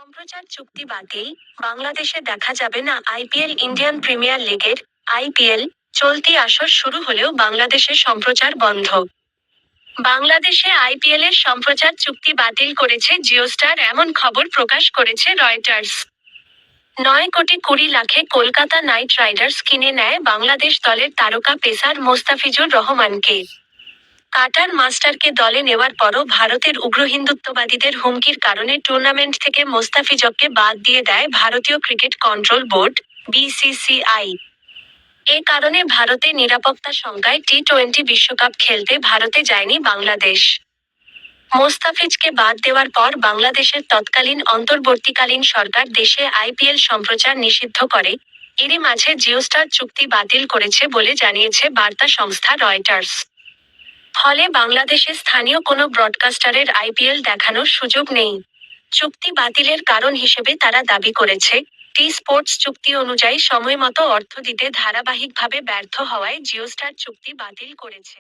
সম্প্রচার চুক্তি বাতিল, বাংলাদেশে দেখা যাবে না আইপিএল। ইন্ডিয়ান প্রিমিয়ার লিগের আইপিএল চলতি আসর শুরু হলেও বাংলাদেশে সম্প্রচার বন্ধ। বাংলাদেশে আইপিএল এর সম্প্রচার চুক্তি বাতিল করেছে জিওস্টার, এমন খবর প্রকাশ করেছে রয়টার্স। ৯,২০,০০,০০০ কলকাতা নাইট রাইডার্স কিনে নেয় বাংলাদেশ দলের তারকা পেসার মোস্তাফিজুর রহমানকে। কাটার মাস্টারকে দলে নেওয়ার পরও ভারতের উগ্র হিন্দুত্ববাদীদের হুমকির কারণে টুর্নামেন্ট থেকে মোস্তাফিজকে বাদ দিয়ে দেয় ভারতীয় ক্রিকেট কন্ট্রোল বোর্ড বিসিসিআই। এ কারণে ভারতে নিরাপত্তা শঙ্কায় টি-টোয়েন্টি বিশ্বকাপ খেলতে ভারতে যায়নি বাংলাদেশ। মোস্তাফিজকে বাদ দেওয়ার পর বাংলাদেশের তৎকালীন অন্তর্বর্তীকালীন সরকার দেশে আইপিএল সম্প্রচার নিষিদ্ধ করে। এরই মাঝে জিওস্টার চুক্তি বাতিল করেছে বলে জানিয়েছে বার্তা সংস্থা রয়টার্স। ফলে বাংলাদেশে স্থানীয় কোনো ব্রডকাস্টারের আইপিএল দেখানোর সুযোগ নেই। চুক্তি বাতিলের কারণ হিসেবে তারা দাবি করেছে, টি স্পোর্টস চুক্তি অনুযায়ী সময়মতো অর্থ দিতে ধারাবাহিকভাবে ব্যর্থ হওয়ায় জিওস্টার চুক্তি বাতিল করেছে।